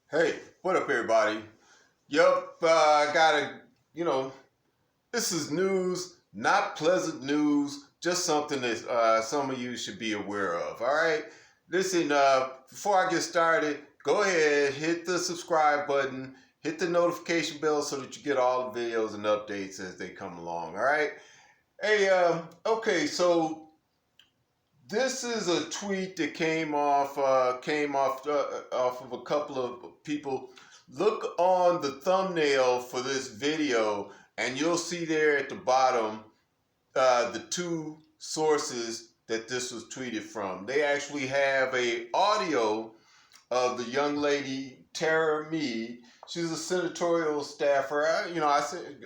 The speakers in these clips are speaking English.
Hey, what up, everybody? Yup, I gotta, this is news, not pleasant news, just something that some of you should be aware of. All right, listen. Before I get started, go ahead, hit the subscribe button, hit the notification bell so that you get all the videos and updates as they come along. All right. Hey, okay, so this is a tweet that came off of a couple of people. Look on the thumbnail for this video, and you'll see there at the bottom the two sources that this was tweeted from. They actually have a audio of the young lady Tara Meade. She's a senatorial staffer. I said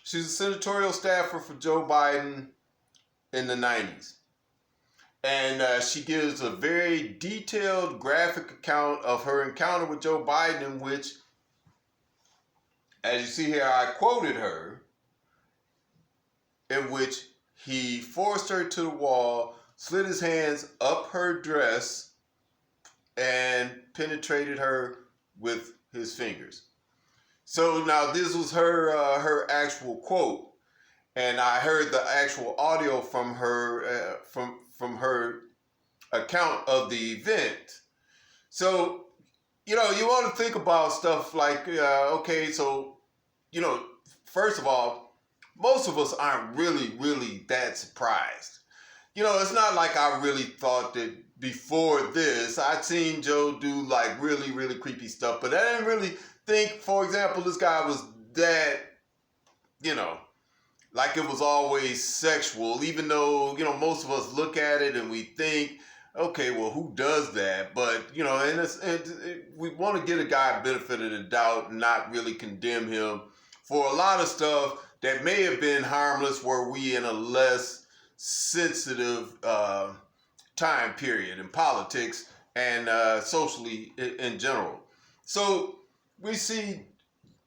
she's a senatorial staffer for Joe Biden in the '90s. And she gives a very detailed graphic account of her encounter with Joe Biden, in which, as you see here, I quoted her, in which he forced her to the wall, slid his hands up her dress, and penetrated her with his fingers. So now this was her actual quote, and I heard the actual audio from her from her account of the event. So, you want to think about stuff like, okay, so, you know, first of all, most of us aren't really that surprised. It's not like I really thought that before this, I'd seen Joe do like really creepy stuff, but I didn't really think, for example, this guy was that, you know, like it was always sexual, even though, most of us look at it and we think, okay, well, who does that? But, we want to get a guy benefit of the doubt and not really condemn him for a lot of stuff that may have been harmless were we in a less sensitive time period in politics and socially in general. So we see,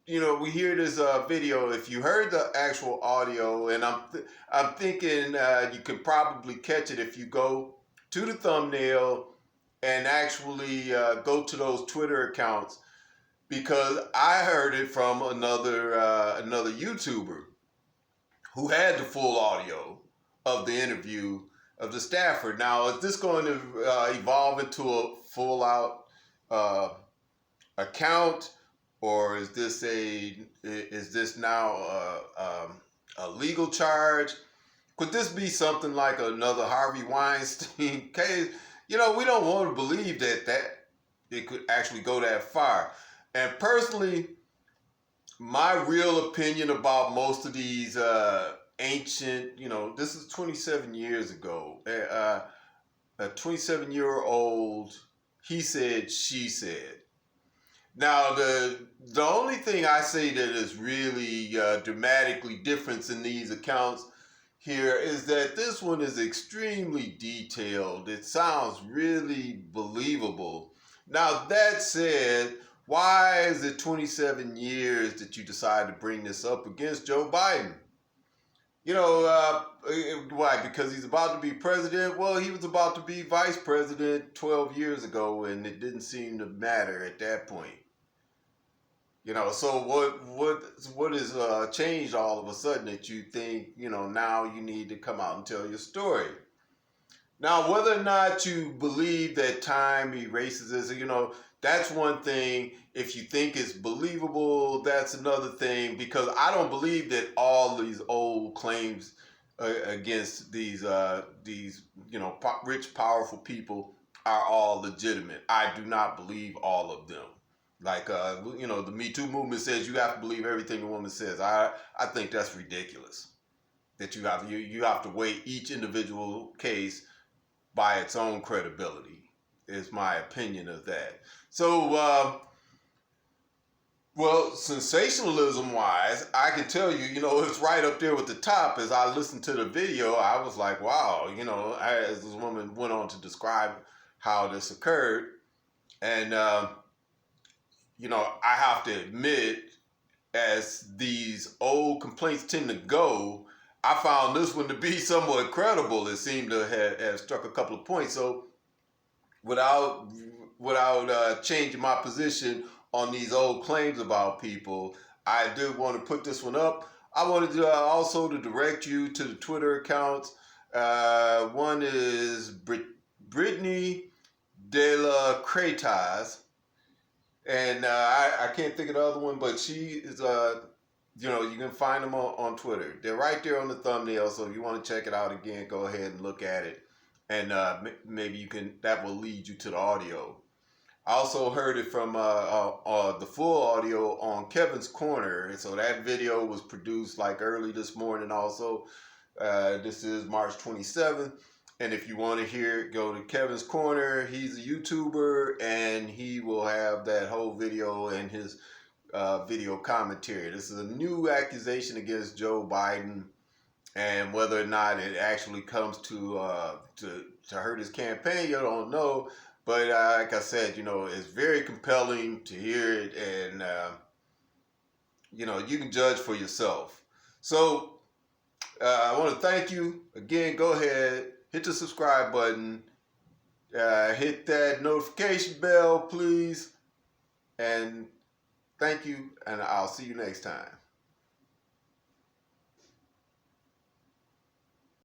we hear this video. If you heard the actual audio, and I'm thinking you could probably catch it if you go to the thumbnail and actually go to those Twitter accounts, because I heard it from another YouTuber who had the full audio of the interview of the staffer. Now, is this going to evolve into a full out account? Or is this now a legal charge? Could this be something like another Harvey Weinstein case? We don't want to believe that it could actually go that far. And personally, my real opinion about most of these ancient, this is 27 years ago. A 27-year-old, he said, she said. Now, the only thing I say that is really dramatically different in these accounts here is that this one is extremely detailed. It sounds really believable. Now, that said, why is it 27 years that you decide to bring this up against Joe Biden? Why? Because he's about to be president? Well, he was about to be vice president 12 years ago, and it didn't seem to matter at that point. So what has changed all of a sudden that you think, now you need to come out and tell your story? Now, whether or not you believe that time erases this, that's one thing. If you think it's believable, that's another thing, because I don't believe that all these old claims against these rich, powerful people are all legitimate. I do not believe all of them. Like, the Me Too movement says you have to believe everything a woman says. I think that's ridiculous. That you have to weigh each individual case by its own credibility, is my opinion of that. So, well, sensationalism-wise, I can tell you, it's right up there with the top. As I listened to the video, I was like, wow, as this woman went on to describe how this occurred. And, I have to admit, as these old complaints tend to go, I found this one to be somewhat credible. It seemed to have struck a couple of points. So without without changing my position on these old claims about people, I do want to put this one up. I wanted to also to direct you to the Twitter accounts. One is Brittany De La Cretas, and I can't think of the other one, but she is you can find them on Twitter. They're right there on the thumbnail, so if you want to check it out again, go ahead and look at it, and maybe you can. That will lead you to the audio. I also heard it from the full audio on Kevin's Corner, and so that video was produced like early this morning. Also, this is March 27th, and if you want to hear it, go to Kevin's Corner. He's a YouTuber, and he will have that whole video and his video commentary. This is a new accusation against Joe Biden, and whether or not it actually comes to hurt his campaign, you don't know. But like I said, it's very compelling to hear it, and you can judge for yourself. So I want to thank you again. Go ahead, hit the subscribe button, hit that notification bell, please, and thank you. And I'll see you next time.